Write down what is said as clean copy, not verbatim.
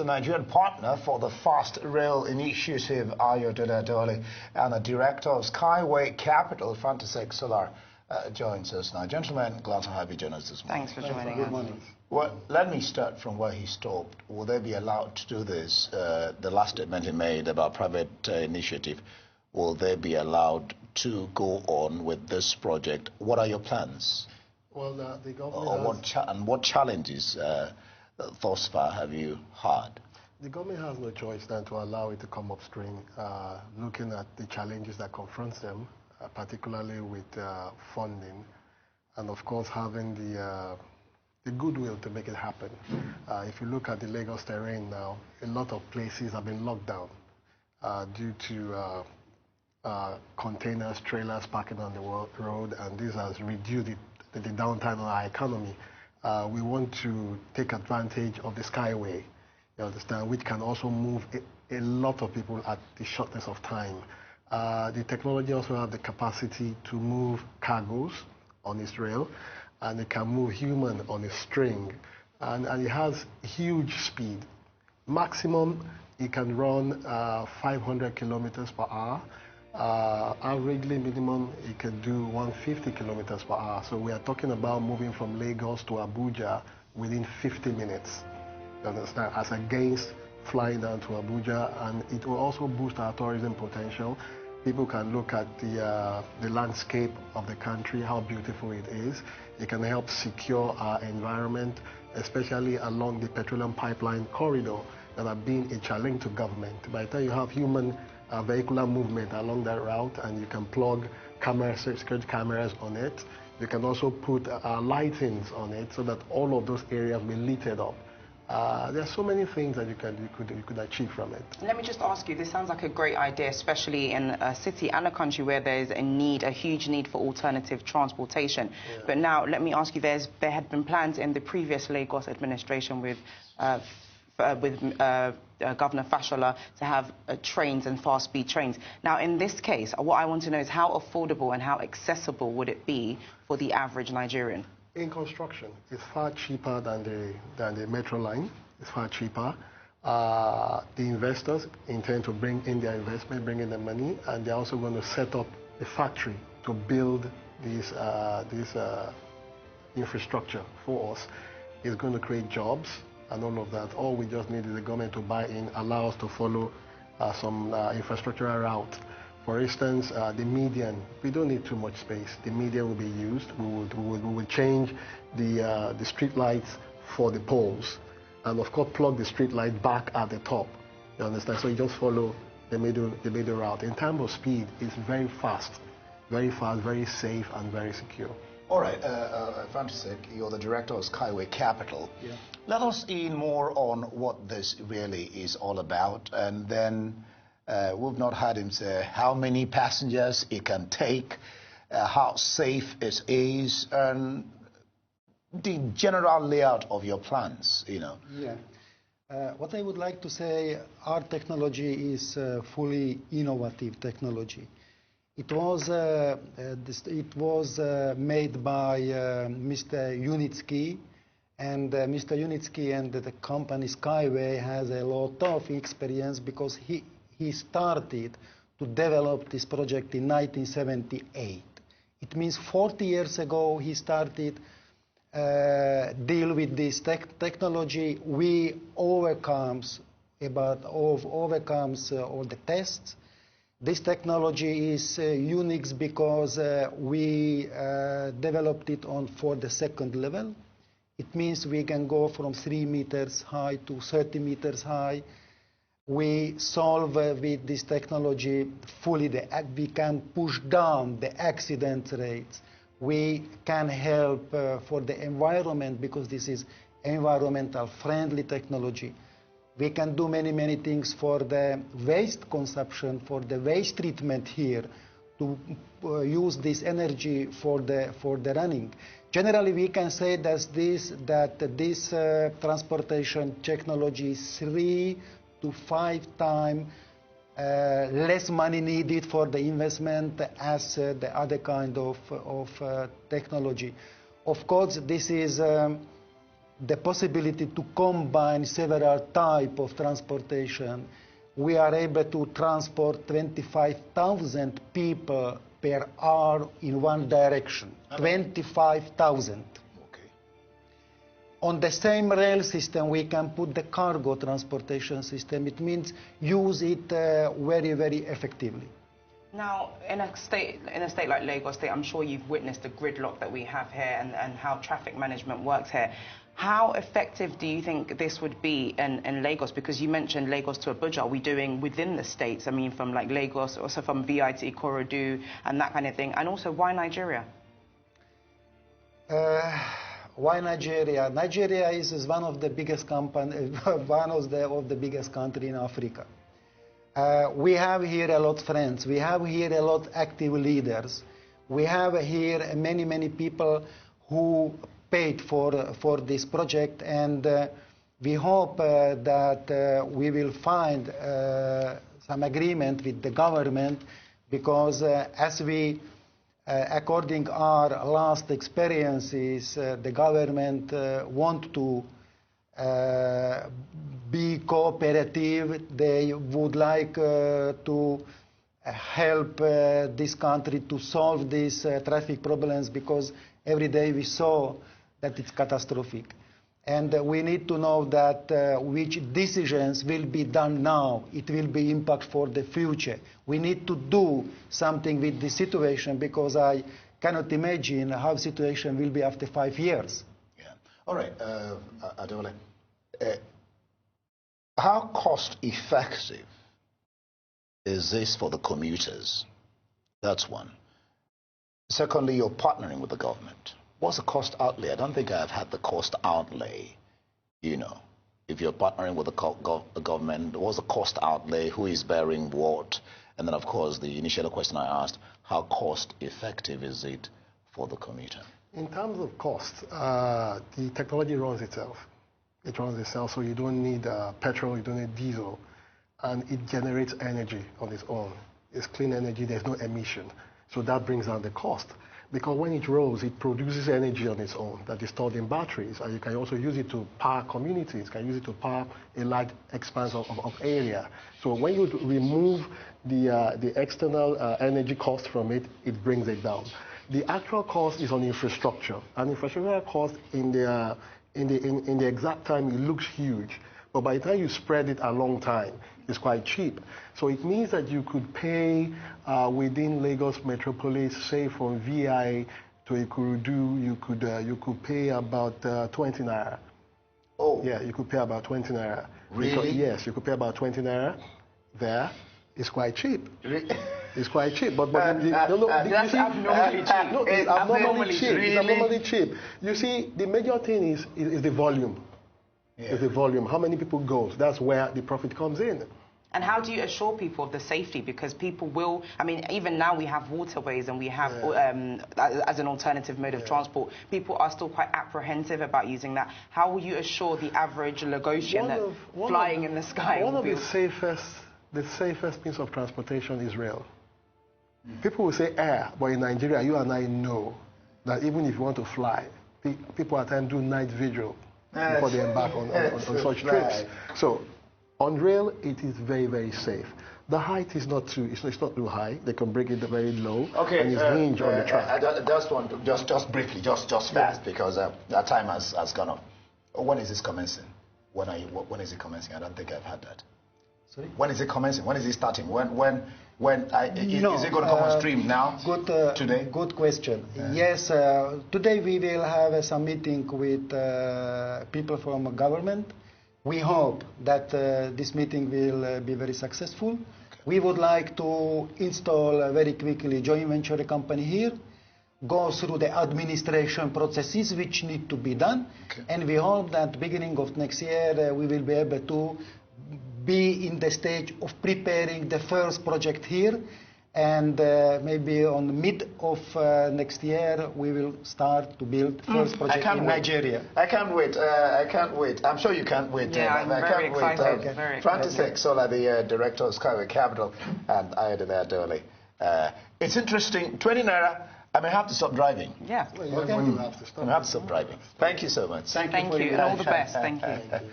the Nigerian partner for the Fast Rail Initiative, Ayo Dole, and the director of Skyway Capital, Fantastic Solar, joins us now. Gentlemen, glad to have you join us this morning. Thanks for joining us. Good morning. Well, let me start from where he stopped. Will they be allowed to do this? The last statement he made about private initiative, will they be allowed to go on with this project? What are your plans? Well, the government what challenges thus far have you had? The government has no choice than to allow it to come upstream, looking at the challenges that confront them, particularly with funding, and of course having the goodwill to make it happen. If you look at the Lagos terrain now, a lot of places have been locked down due to containers, trailers parking on the road, and this has reduced the downtime on our economy. We want to take advantage of the Skyway, you understand, which can also move a lot of people at the shortness of time. The technology also has the capacity to move cargoes on its rail, and it can move human on a string, and it has huge speed. Maximum, it can run 500 kilometers per hour. Averagely minimum, it can do 150 kilometers per hour. So we are talking about moving from Lagos to Abuja within 50 minutes. You understand? As against flying down to Abuja, and it will also boost our tourism potential. People can look at the landscape of the country, how beautiful it is. It can help secure our environment, especially along the petroleum pipeline corridor that have been a challenge to government. By the time you have human vehicular movement along that route, and you can plug cameras, security cameras on it. You can also put lightings on it so that all of those areas will be lit up. There are so many things that you could achieve from it. Let me just ask you, this sounds like a great idea, especially in a city and a country where there's a huge need for alternative transportation. Yeah. But now, let me ask you, there had been plans in the previous Lagos administration with Governor Fashola to have trains and fast-speed trains. Now, in this case, what I want to know is how affordable and how accessible would it be for the average Nigerian? In construction, it's far cheaper than the metro line. It's far cheaper. The investors intend to bring in their investment, bring in the money, and they're also going to set up a factory to build this infrastructure for us. It's going to create jobs and all of that. All we just need is the government to buy in, allow us to follow some infrastructural route. For instance, the median, we don't need too much space. The median will be used. We will change the street lights for the poles, and of course plug the street light back at the top. You understand? So you just follow the middle route. In terms of speed, it's very fast, very safe, and very secure. All right, Fantastic, you're the director of Skyway Capital. Yeah. Let us in more on what this really is all about, and then we've not heard him say how many passengers it can take, how safe it is, and the general layout of your plans, you know. Yeah. What I would like to say, our technology is fully innovative technology. It was made by Mr. Unitsky, and Mr. Unitsky and the company Skyway has a lot of experience because he started to develop this project in 1978. It means 40 years ago he started deal with this technology. We overcomes all the tests. This technology is unique because we developed it for the second level. It means we can go from 3 meters high to 30 meters high. We solve with this technology fully we can push down the accident rates. We can help for the environment because this is environmental friendly technology. We can do many things for the waste consumption, for the waste treatment here, to use this energy for the running. Generally, we can say that this transportation technology is 3 to 5 times less money needed for the investment as the other kind of technology. Of course, this is the possibility to combine several types of transportation. We are able to transport 25,000 people per hour in one direction. 25,000. Okay. On the same rail system, we can put the cargo transportation system. It means use it very, very effectively. Now, in a state like Lagos State, I'm sure you've witnessed the gridlock that we have here and how traffic management works here. How effective do you think this would be in Lagos? Because you mentioned Lagos to Abuja. Are we doing within the states? I mean, from like Lagos, also from VI to Ikorodu and that kind of thing. And also, why Nigeria? Why Nigeria? Nigeria is one of the biggest biggest country in Africa. We have here a lot of friends. We have here a lot of active leaders. We have here many, many people who paid for this project, and we hope that we will find some agreement with the government, because as we, according our last experiences, the government want to be cooperative. They would like to help this country to solve these traffic problems, because every day we saw that it's catastrophic. And we need to know that which decisions will be done now. It will be impact for the future. We need to do something with this situation, because I cannot imagine how the situation will be after 5 years. Yeah. All right, Adewale. How cost effective is this for the commuters? That's one. Secondly, you're partnering with the government. What's the cost outlay? I don't think I've had the cost outlay. You know, if you're partnering with the government, what's the cost outlay? Who is bearing what? And then, of course, the initial question I asked, how cost effective is it for the commuter? In terms of cost, the technology runs itself. It runs itself, so you don't need petrol, you don't need diesel, and it generates energy on its own. It's clean energy, there's no emission. So that brings down the cost. Because when it rolls, it produces energy on its own that is stored in batteries, and you can also use it to power communities, you can use it to power a large expanse of area. So when you remove the external energy cost from it, it brings it down. The actual cost is on infrastructure, and infrastructure cost in the exact time, it looks huge, but by the time you spread it a long time, it's quite cheap. So it means that you could pay within Lagos Metropolis, say from VI to Ikorodu, you could pay about 20 naira. Oh. Yeah, you could pay about 20 naira. Really? Because, yes, you could pay about 20 naira there. It's quite cheap. Really? It's quite cheap, but that's abnormally cheap. No, it's abnormally cheap. Really? It's abnormally cheap. You see, the major thing is the volume. Yeah. Is the volume. How many people go? That's where the profit comes in. And how do you assure people of the safety? Because people will, I mean, even now we have waterways and we have, as an alternative mode of transport, people are still quite apprehensive about using that. How will you assure the average Lagosian that flying in the sky One will of be... the safest means of transportation is rail. People will say air, but in Nigeria, you and I know that even if you want to fly, people at times do night vigil before they embark on such trips. So on rail, it is very, very safe. The height is not too high. They can break it very low. Okay, and it's hinged on the track. Just briefly, just fast, because that time has gone up. When is this commencing? When is it commencing? I don't think I've had that. Sorry? When is it commencing? When is it starting? Is it going to come on stream now? Today? Good question. Yes, today we will have some meeting with people from government. We hope that this meeting will be very successful. Okay. We would like to install very quickly a joint venture company here, go through the administration processes which need to be done, and we hope that beginning of next year we will be able to be in the stage of preparing the first project here, and maybe on mid of next year we will start to build first project in Nigeria. I can't wait. I can't wait. I'm sure you can't wait. Yeah, I'm very excited. Very Francis Exola, the director of Skyway Capital, and Ayodele Adewale. It's interesting. 20 naira. I may have to stop driving. Yeah. Well, when you have to stop. I may have to stop driving. Thank you so much. Thank you, and all the best. Thank you. Thank you.